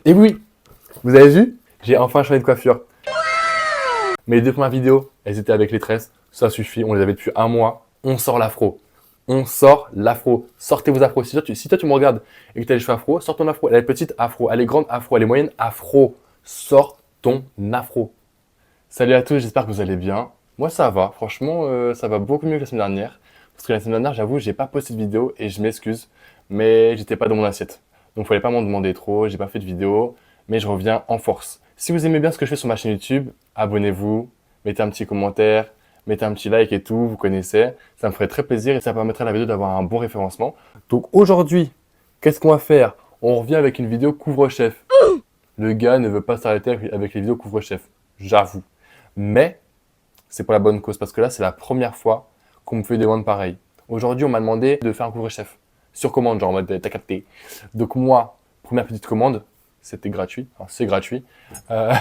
Et oui, vous avez vu? J'ai enfin changé de coiffure. Mes deux premières vidéos, elles étaient avec les tresses. Ça suffit, on les avait depuis un mois. On sort l'afro. On sort l'afro. Sortez vos afros. Si toi, tu me regardes et que tu as les cheveux afro, sors ton afro. Elle est petite afro, elle est grande afro, elle est moyenne afro. Sors ton afro. Salut à tous, j'espère que vous allez bien. Moi, ça va. Franchement, ça va beaucoup mieux que la semaine dernière. Parce que la semaine dernière, j'avoue, j'ai pas posté de vidéo et je m'excuse. Mais j'étais pas dans mon assiette. Donc, il fallait pas m'en demander trop. J'ai pas fait de vidéo. Mais je reviens en force. Si vous aimez bien ce que je fais sur ma chaîne YouTube, abonnez-vous, mettez un petit commentaire, mettez un petit like et tout, vous connaissez. Ça me ferait très plaisir et ça permettrait à la vidéo d'avoir un bon référencement. Donc aujourd'hui, qu'est-ce qu'on va faire? On revient avec une vidéo couvre-chef. Le gars ne veut pas s'arrêter avec les vidéos couvre-chef, j'avoue. Mais c'est pour la bonne cause parce que là, c'est la première fois qu'on me fait des demandes pareilles. Aujourd'hui, on m'a demandé de faire un couvre-chef sur commande, genre en mode t'as capté. Donc moi, première petite commande, c'était gratuit, enfin, c'est gratuit. Euh,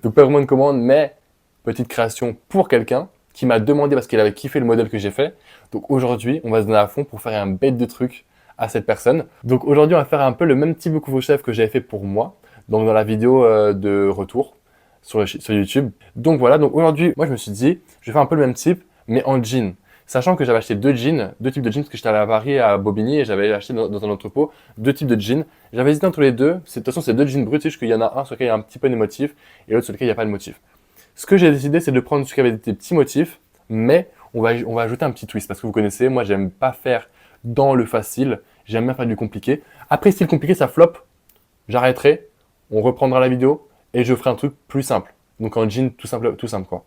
donc pas vraiment une commande, mais petite création pour quelqu'un qui m'a demandé parce qu'il avait kiffé le modèle que j'ai fait. Donc aujourd'hui, on va se donner à fond pour faire un bête de truc à cette personne. Donc aujourd'hui, on va faire un peu le même type de couvre-chef que j'avais fait pour moi, donc dans la vidéo de retour sur YouTube. Donc voilà, donc aujourd'hui, moi je me suis dit, je vais faire un peu le même type, mais en jean. Sachant que j'avais acheté deux types de jeans, parce que j'étais allé à Paris, à Bobigny, et j'avais acheté dans un entrepôt deux types de jeans. J'avais hésité entre les deux. De toute façon, c'est deux jeans bruts, parce qu'il y en a un sur lequel il y a un petit peu de motifs, et l'autre sur lequel il n'y a pas de motifs. Ce que j'ai décidé, c'est de prendre celui qui avait des petits motifs, mais on va ajouter un petit twist, parce que vous connaissez, moi j'aime pas faire dans le facile, j'aime bien faire du compliqué. Après, si le compliqué ça flop, j'arrêterai, on reprendra la vidéo, et je ferai un truc plus simple. Donc en jean tout simple quoi.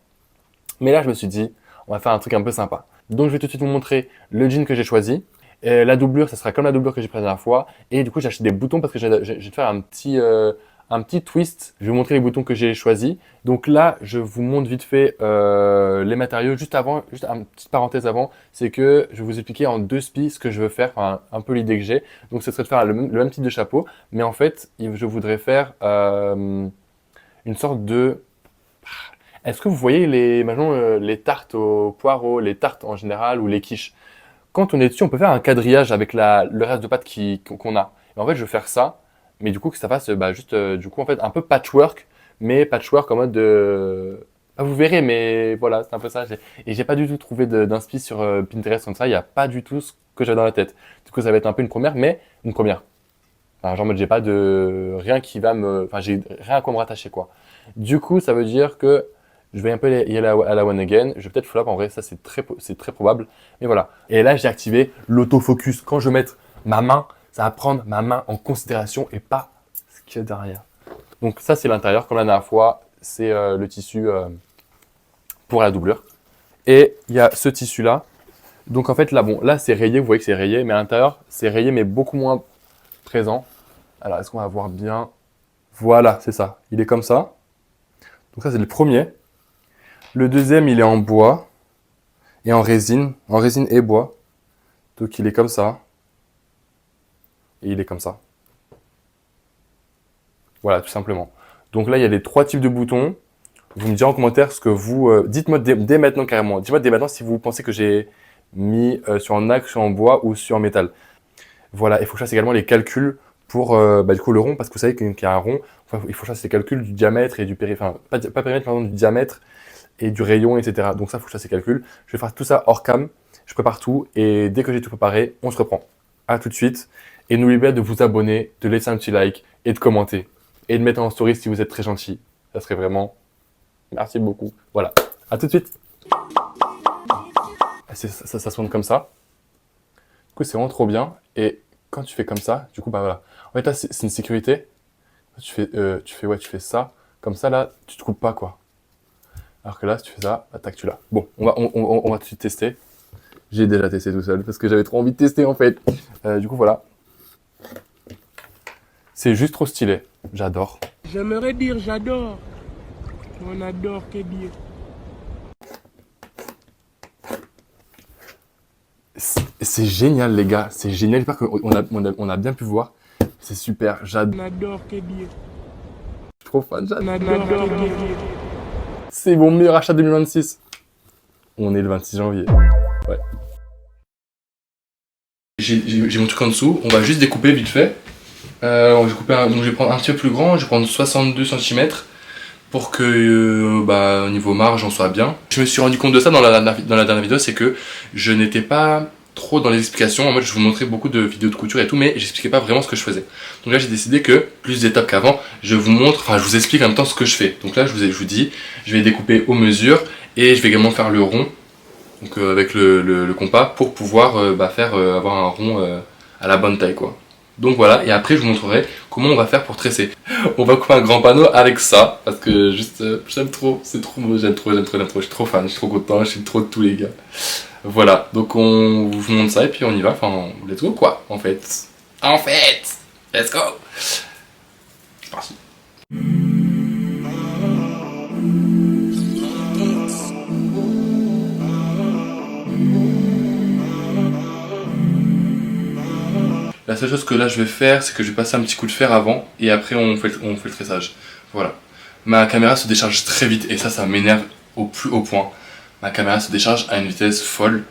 Mais là, je me suis dit, on va faire un truc un peu sympa. Donc je vais tout de suite vous montrer le jean que j'ai choisi. Et la doublure, ça sera comme la doublure que j'ai prise la dernière fois. Et du coup, j'ai acheté des boutons parce que je vais faire un petit twist. Je vais vous montrer les boutons que j'ai choisis. Donc là, je vous montre vite fait les matériaux. Juste une petite parenthèse avant, c'est que je vais vous expliquer en deux spies ce que je veux faire, enfin un peu l'idée que j'ai. Donc ce serait de faire le même type de chapeau. Mais en fait, je voudrais faire une sorte de... Est-ce que vous voyez les tartes aux poireaux, les tartes en général ou les quiches? Quand on est dessus, on peut faire un quadrillage avec le reste de pâte qu'on a. Et en fait, je vais faire ça, mais du coup que ça fasse juste du coup en fait un peu patchwork, mais patchwork en mode de... Vous verrez, mais voilà, c'est un peu ça. Et j'ai pas du tout trouvé d'inspi sur Pinterest comme ça. Il n'y a pas du tout ce que j'avais dans la tête. Du coup, ça va être un peu une première, mais une première. Enfin, genre en mode j'ai pas de rien qui va me... Enfin, j'ai rien à quoi me rattacher quoi. Du coup, ça veut dire que je vais un peu y aller à la one again. Je vais peut-être flop, en vrai, ça c'est très probable. Mais voilà. Et là, j'ai activé l'autofocus. Quand je vais mettre ma main, ça va prendre ma main en considération et pas ce qu'il y a derrière. Donc ça, c'est l'intérieur. Comme la dernière fois, c'est le tissu pour la doublure. Et il y a ce tissu-là. Donc en fait, là, bon, là c'est rayé. Vous voyez que c'est rayé. Mais à l'intérieur, c'est rayé, mais beaucoup moins présent. Alors, est-ce qu'on va voir bien? Voilà, c'est ça. Il est comme ça. Donc ça, c'est le premier. Le deuxième, il est en bois et en résine et bois. Donc il est comme ça. Et il est comme ça. Voilà, tout simplement. Donc là, il y a les trois types de boutons. Vous me direz en commentaire ce que vous... dites-moi dès maintenant carrément. Dites-moi dès maintenant si vous pensez que j'ai mis sur en acre, sur en bois ou sur en métal. Voilà, il faut que je fasse également les calculs pour du coup le rond, parce que vous savez qu'il y a un rond. Enfin, il faut que je fasse les calculs du diamètre et du périmètre. Enfin, pas périmètre, pardon, du diamètre et du rayon, etc. Donc ça, il faut que je fasse ces calculs. Je vais faire tout ça hors cam. Je prépare tout et dès que j'ai tout préparé, on se reprend. À tout de suite. Et n'oubliez pas de vous abonner, de laisser un petit like et de commenter. Et de mettre en story si vous êtes très gentil. Ça serait vraiment... Merci beaucoup. Voilà. À tout de suite. Ça sonne comme ça. Du coup, c'est vraiment trop bien. Et quand tu fais comme ça, du coup, bah voilà. En fait, là, c'est une sécurité. Tu fais ça. Comme ça, là, tu te coupes pas, quoi. Alors que là, si tu fais ça, bah, tac, tu l'as. Bon, on va tout de suite tester. J'ai déjà testé tout seul parce que j'avais trop envie de tester, en fait. Du coup, voilà. C'est juste trop stylé. J'adore. J'aimerais dire j'adore. On adore, que dire. C'est génial, les gars. C'est génial. J'espère qu'on a bien pu voir. C'est super. On J'adore. adore, que dire. Je suis trop fan. On J'adore. adore, que dire. C'est mon meilleur achat 2026. On est le 26 janvier. Ouais. J'ai mon truc en dessous. On va juste découper vite fait. Donc je vais prendre un petit peu plus grand, je vais prendre 62 cm pour que au niveau marge on soit bien. Je me suis rendu compte de ça dans la dernière vidéo, c'est que je n'étais pas trop dans les explications. En mode je vous montrais beaucoup de vidéos de couture et tout, mais j'expliquais pas vraiment ce que je faisais. Donc là j'ai décidé que, plus d'étapes qu'avant, je vous explique en même temps ce que je fais. Donc là je vous dis, je vais découper aux mesures et je vais également faire le rond, donc avec le compas, pour pouvoir avoir un rond à la bonne taille quoi. Donc voilà, et après je vous montrerai comment on va faire pour tresser. On va couper un grand panneau avec ça, parce que juste j'aime trop, c'est trop beau, j'aime trop, je suis trop fan, je suis trop content, je suis trop de tous les gars. Voilà, donc on vous montre ça et puis on y va, enfin let's go quoi, en fait. Let's go. C'est parti. La seule chose que là je vais faire, c'est que je vais passer un petit coup de fer avant et après on fait le tressage. Voilà. Ma caméra se décharge très vite et ça m'énerve au plus haut point. Ma caméra se décharge à une vitesse folle.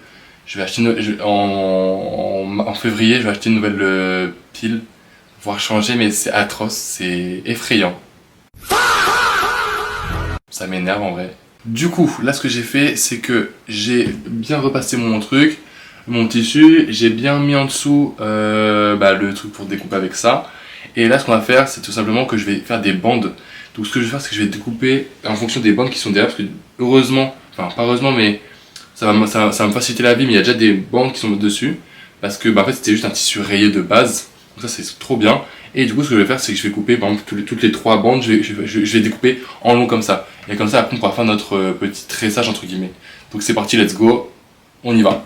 Je vais acheter en février, je vais acheter une nouvelle pile, pouvoir changer, mais c'est atroce, c'est effrayant. Ça m'énerve en vrai. Du coup, là ce que j'ai fait, c'est que j'ai bien repassé mon tissu, j'ai bien mis en dessous le truc pour découper avec ça. Et là ce qu'on va faire, c'est tout simplement que je vais faire des bandes. Donc ce que je vais faire, c'est que je vais découper en fonction des bandes qui sont derrière, parce que heureusement, enfin pas heureusement, mais ça va me faciliter la vie, mais il y a déjà des bandes qui sont dessus, parce que en fait c'était juste un tissu rayé de base, donc ça c'est trop bien. Et du coup ce que je vais faire, c'est que je vais couper par exemple toutes les 3 bandes, je vais découper en long comme ça. Et comme ça après on pourra faire notre petit tressage entre guillemets. Donc c'est parti, let's go, on y va.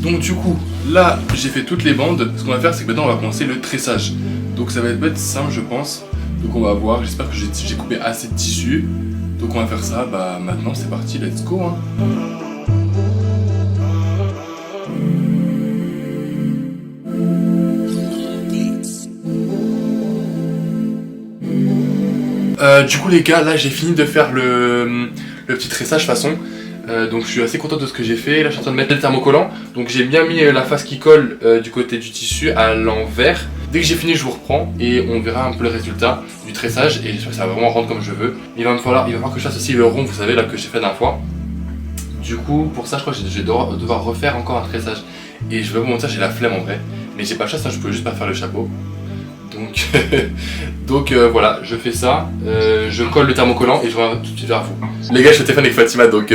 Donc du coup, là j'ai fait toutes les bandes, ce qu'on va faire c'est que maintenant on va commencer le tressage. Donc ça va être simple je pense, donc on va voir, j'espère que j'ai coupé assez de tissu. Donc on va faire ça, maintenant c'est parti, let's go hein. Du coup les gars, là j'ai fini de faire le petit tressage façon. Donc je suis assez content de ce que j'ai fait. Là je suis en train de mettre le thermocollant. Donc j'ai bien mis la face qui colle du côté du tissu à l'envers. Dès que j'ai fini je vous reprends et on verra un peu le résultat du tressage. Et ça va vraiment rendre comme je veux. Il va falloir que je fasse aussi le rond, vous savez là que j'ai fait la dernière fois. Du coup pour ça je crois que je vais devoir refaire encore un tressage. Et je vais vous mentir, j'ai la flemme en vrai. Mais j'ai pas le choix, ça je peux juste pas faire le chapeau. Donc voilà, je fais ça, je colle le thermocollant et je reviens tout de suite vers vous. Les gars, je suis au téléphone avec Fatima, donc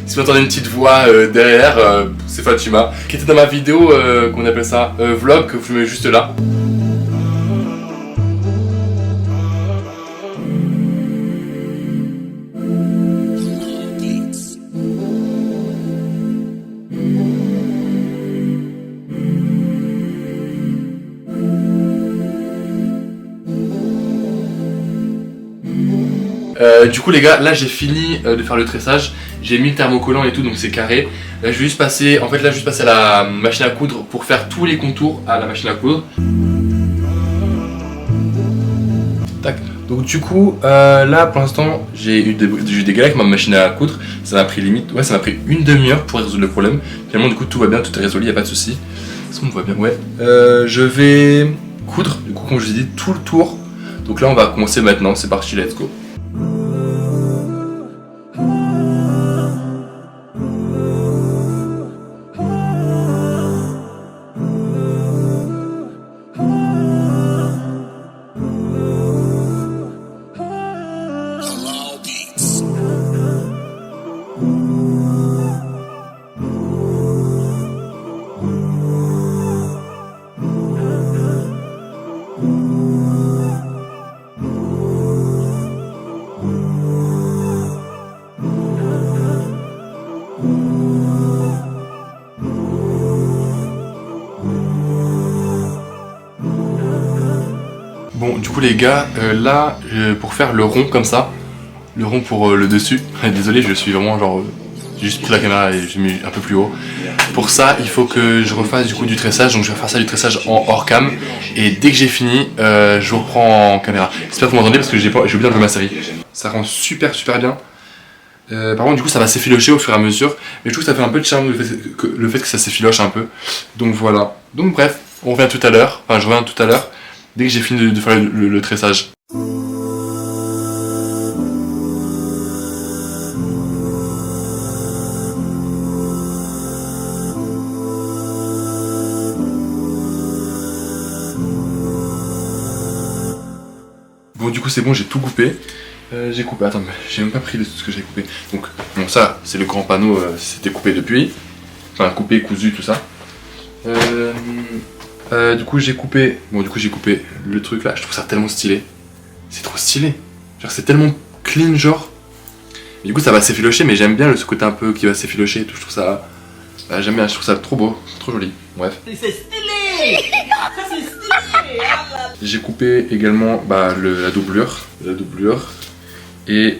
si vous entendez une petite voix derrière, c'est Fatima, qui était dans ma vidéo, qu'on appelle ça, vlog, que je mets juste là. Du coup les gars, là j'ai fini de faire le tressage, j'ai mis le thermocollant et tout donc c'est carré. Là je vais juste passer, à la machine à coudre pour faire tous les contours à la machine à coudre. Tac. Donc du coup là pour l'instant j'ai eu des galères avec ma machine à coudre, ça m'a pris ça m'a pris une demi-heure pour résoudre le problème. Finalement du coup tout va bien, tout est résolu, y a pas de souci. Est-ce qu'on me voit bien? Ouais. Je vais coudre, du coup comme je vous ai dit, tout le tour. Donc là on va commencer maintenant, c'est parti, let's go. Bon, du coup les gars, pour faire le rond comme ça, le rond pour le dessus, désolé je suis vraiment genre J'ai juste pris la caméra et j'ai mis un peu plus haut. Pour ça, il faut que je refasse du coup du tressage. Donc je vais faire ça du tressage en hors cam. Et dès que j'ai fini, je vous reprends en caméra. J'espère que vous m'entendez parce que j'ai oublié d'enlever ma série. Ça rend super bien. Par contre du coup ça va s'effilocher au fur et à mesure. Mais je trouve que ça fait un peu de charme le fait que ça s'effiloche un peu. Donc voilà. Donc bref, on revient tout à l'heure. Enfin je reviens tout à l'heure. Dès que j'ai fini de faire le tressage. Bon du coup c'est bon, j'ai tout coupé. J'ai coupé, attends, j'ai même pas pris ce que j'ai coupé. Donc bon ça c'est le grand panneau, c'était coupé depuis. Enfin coupé, cousu, tout ça. Du coup j'ai coupé. Bon du coup j'ai coupé le truc là, je trouve ça tellement stylé. C'est trop stylé. Genre c'est tellement clean genre. Mais du coup ça va s'effilocher, mais j'aime bien ce côté un peu qui va s'effilocher et tout, je trouve ça. Bah, j'aime bien, je trouve ça trop beau, trop joli. Bref. C'est stylé. C'est stylé. J'ai coupé également la doublure. Et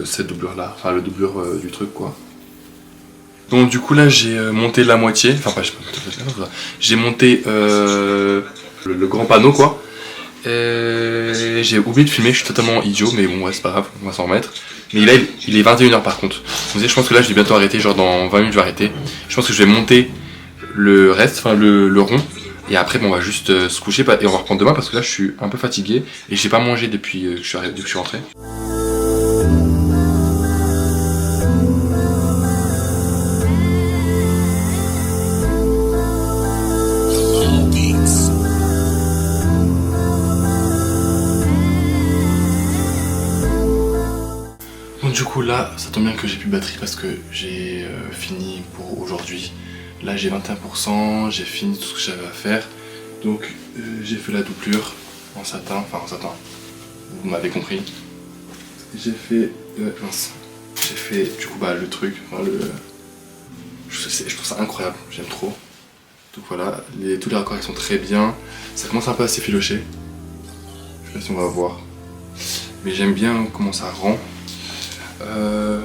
cette doublure là, enfin la doublure du truc quoi. Donc du coup là j'ai monté la moitié, enfin pas, j'ai monté le grand panneau quoi. J'ai oublié de filmer, je suis totalement idiot, mais bon ouais c'est pas grave, on va s'en remettre. Mais là il est 21 h par contre. Donc, je pense que là je vais bientôt arrêter, genre dans 20 minutes je vais arrêter. Je pense que je vais monter le reste, enfin le rond. Et après bon, on va juste se coucher et on va reprendre demain parce que là je suis un peu fatigué et j'ai pas mangé depuis que je suis rentré. Bon du coup là ça tombe bien que j'ai plus de batterie parce que j'ai fini pour aujourd'hui. Là j'ai 21%, j'ai fini tout ce que j'avais à faire. Donc j'ai fait la doublure en satin, enfin en satin, vous m'avez compris. J'ai fait, j'ai fait du coup le truc, enfin, je trouve ça incroyable, j'aime trop. Donc voilà, tous les raccords sont très bien. Ça commence un peu à s'effilocher. Je sais pas si on va voir. Mais j'aime bien comment ça rend.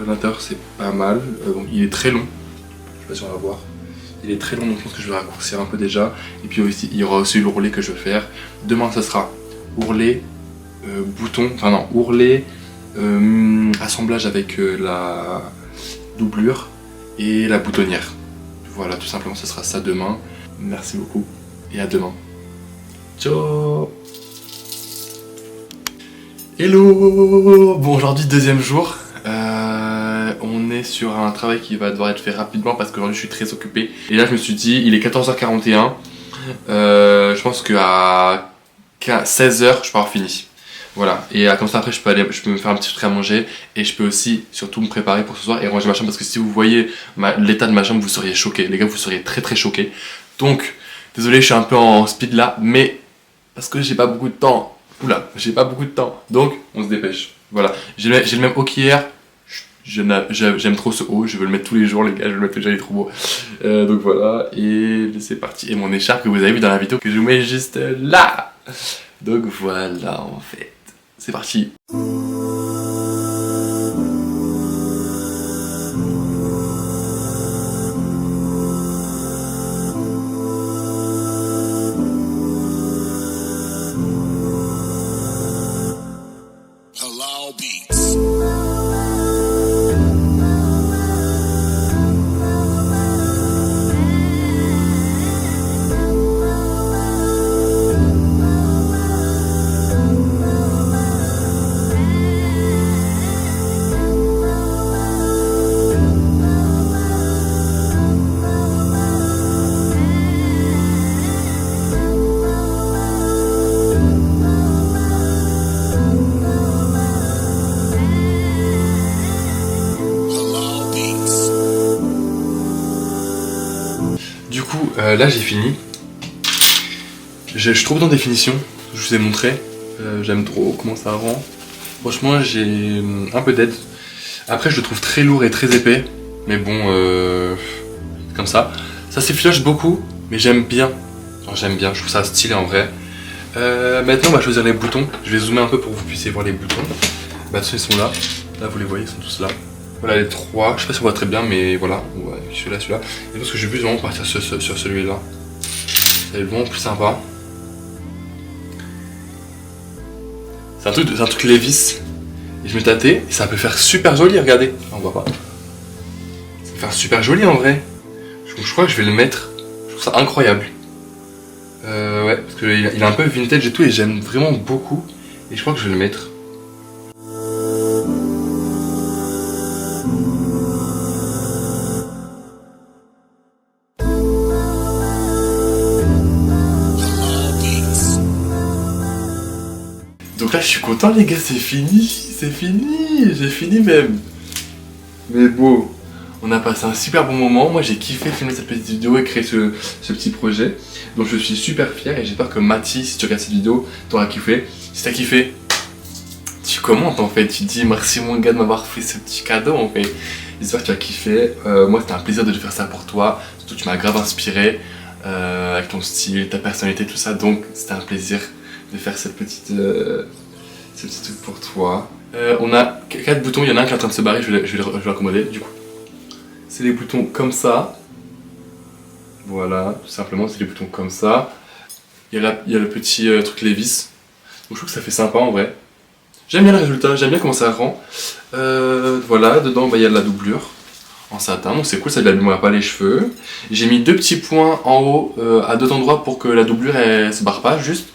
L'intérieur c'est pas mal. Bon, il est très long. Je sais pas si on va voir. Il est très long, donc je pense que je vais raccourcir un peu déjà. Et puis aussi, il y aura aussi l'ourlet que je vais faire. Demain ça sera ourlet, bouton, enfin non, ourlet, assemblage avec la doublure et la boutonnière. Voilà, tout simplement, ce sera ça demain. Merci beaucoup et à demain. Ciao. Hello. Bon, aujourd'hui deuxième jour. On est sur un travail qui va devoir être fait rapidement parce qu'aujourd'hui je suis très occupé. Et là je me suis dit, il est 14h41. Je pense qu'à 16h je peux avoir fini. Voilà, et comme ça après je peux me faire un petit truc à manger. Et je peux aussi surtout me préparer pour ce soir et ranger ma chambre. Parce que si vous voyez l'état de ma chambre, vous seriez choqués. Les gars, vous seriez très choqués. Donc, désolé, je suis un peu en speed là. Mais parce que j'ai pas beaucoup de temps. Oula, j'ai pas beaucoup de temps. Donc, on se dépêche. Voilà, j'ai le même haut qu'hier. J'aime trop ce haut, je veux le mettre tous les jours les gars, je veux le mettre déjà, il est trop beau. Donc voilà, et c'est parti. Et mon écharpe que vous avez vu dans la vidéo que je vous mets juste là. Donc voilà en fait, c'est parti. Du coup, là j'ai fini. Je suis trop content des finitions, je vous ai montré. J'aime trop comment ça rend. Franchement, j'ai un peu d'aide. Après, je le trouve très lourd et très épais. Mais bon, comme ça. Ça s'effiloche beaucoup, mais j'aime bien. Genre, j'aime bien, je trouve ça stylé en vrai. Maintenant, on va choisir les boutons. Je vais zoomer un peu pour que vous puissiez voir les boutons. Bah, de toute façon, ils sont là. Là, vous les voyez, ils sont tous là. Voilà les trois, je sais pas si on voit très bien mais voilà, ouais, celui-là. Et je pense que je vais vraiment partir sur celui-là. C'est vraiment plus sympa. C'est un truc Levi's. Et je me tâtais et ça peut faire super joli, regardez. On voit pas. Ça peut faire super joli en vrai. Je crois que je vais le mettre. Je trouve ça incroyable. Ouais, parce qu'il est un peu vintage et tout et j'aime vraiment beaucoup. Et je crois que je vais le mettre. Donc là je suis content les gars, c'est fini, j'ai fini même. Mais bon, on a passé un super bon moment, moi j'ai kiffé filmer cette petite vidéo et créer ce petit projet. Donc je suis super fier et j'espère que Mathis, si tu regardes cette vidéo, t'auras kiffé. Si t'as kiffé, tu commentes en fait, tu te dis merci mon gars de m'avoir fait ce petit cadeau en fait. J'espère que tu as kiffé, moi c'était un plaisir de faire ça pour toi, surtout tu m'as grave inspiré avec ton style, ta personnalité, tout ça, donc c'était un plaisir de faire ce petit truc pour toi. On a 4 boutons, il y en a un qui est en train de se barrer, je vais l'accommoder du coup. C'est les boutons comme ça. Voilà, tout simplement, c'est les boutons comme ça. Il y a le petit truc Levi's. Donc je trouve que ça fait sympa en vrai. J'aime bien le résultat, j'aime bien comment ça rend. Voilà, dedans il y a de la doublure en satin, donc c'est cool, ça ne l'abîmera pas les cheveux. J'ai mis 2 petits points en haut à 2 endroits pour que la doublure elle se barre pas juste.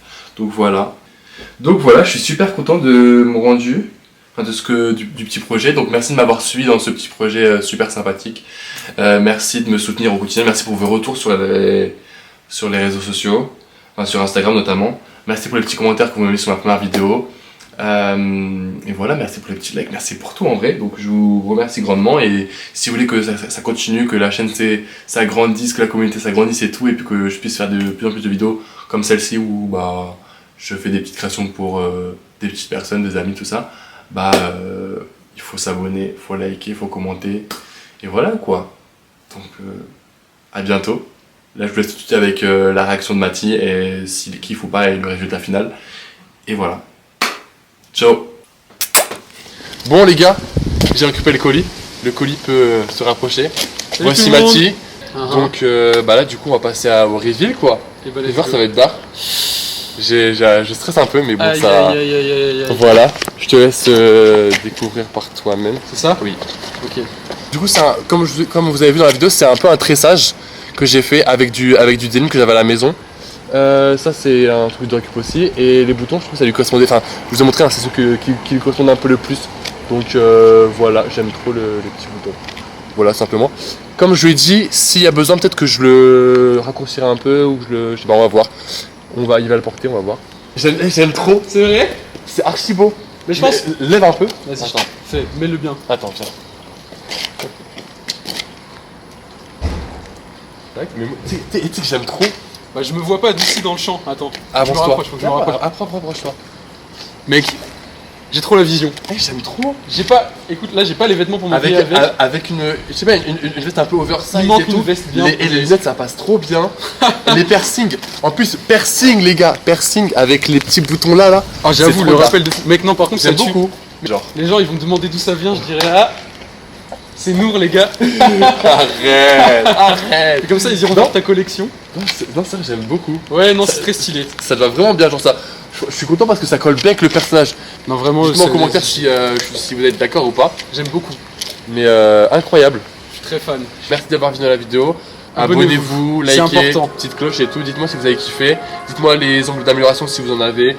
Donc voilà, je suis super content de mon rendu, enfin du petit projet. Donc merci de m'avoir suivi dans ce petit projet super sympathique. Merci de me soutenir au quotidien, merci pour vos retours sur les réseaux sociaux, enfin sur Instagram notamment. Merci pour les petits commentaires que vous m'avez mis sur ma première vidéo. Et voilà, merci pour les petits likes, merci pour tout en vrai. Donc je vous remercie grandement et si vous voulez que ça continue, que la chaîne s'agrandisse, que la communauté s'agrandisse et tout, et puis que je puisse faire de plus en plus de vidéos comme celle-ci où bah je fais des petites créations pour des petites personnes, des amis, tout ça, bah il faut s'abonner, il faut liker, il faut commenter, et voilà quoi. Donc à bientôt. Là je vous laisse tout de suite avec la réaction de Mathis et s'il kiffe ou pas et le résultat final. Et voilà. Ciao. Bon les gars, j'ai récupéré le colis. Le colis peut se rapprocher. Salut voici tout le monde. Mathis. Donc bah là du coup on va passer au reveal quoi. Et bah, Les voir ça va être barre. Je stresse un peu mais bon aïe, ça... aïe, aïe, aïe, aïe, aïe. Voilà, je te laisse découvrir par toi-même. C'est ça? Oui. Ok. Du coup comme vous avez vu dans la vidéo, c'est un peu un tressage que j'ai fait avec du denim que j'avais à la maison. Ça c'est un truc de récup aussi et les boutons je trouve que ça lui correspondait, enfin je vous ai montré, hein, c'est ceux qui lui correspondent un peu le plus. Donc voilà, j'aime trop les petits boutons. Voilà simplement. Comme je lui ai dit, s'il y a besoin peut-être que je le raccourcirai un peu ou je sais pas, on va voir. Il va le porter, on va voir. J'aime trop. C'est vrai? C'est archi beau. Mais je pense... Lève un peu. Vas-y, Attends. fais, mets-le bien. Attends, tiens. Tac, mais tu sais que j'aime trop. Bah je me vois pas d'ici dans le champ, attends. Avance-toi. Je me rapproche, faut que je me rapproche. Approche-toi. Mec, j'ai trop la vision. J'aime trop. J'ai pas... Écoute, là j'ai pas les vêtements pour m'habiller avec. Avec une, je sais pas, une veste un peu oversize. Il manque et une tout. veste bien Et les lunettes ça passe trop bien. Les piercings. En plus, piercing les gars. Piercing avec les petits boutons là. Oh j'avoue, C'est le trop rappel de... Mec non par contre ça J'aime tue. beaucoup. Genre. Les gens ils vont me demander d'où ça vient, je dirais ah... C'est Nour les gars. Arrête. Et comme ça ils iront voir ta collection. Non, ça j'aime beaucoup. Ouais non c'est très stylé. Ça te va vraiment bien, genre ça. Je suis content parce que ça colle bien avec le personnage. Non vraiment... Dites-moi en commentaire si vous êtes d'accord ou pas. J'aime beaucoup. Mais incroyable. Je suis très fan. Merci d'avoir visionné la vidéo. Abonnez-vous, Abonnez-vous, c'est likez, important. petite cloche et tout. Dites-moi si vous avez kiffé. Dites-moi les angles d'amélioration si vous en avez.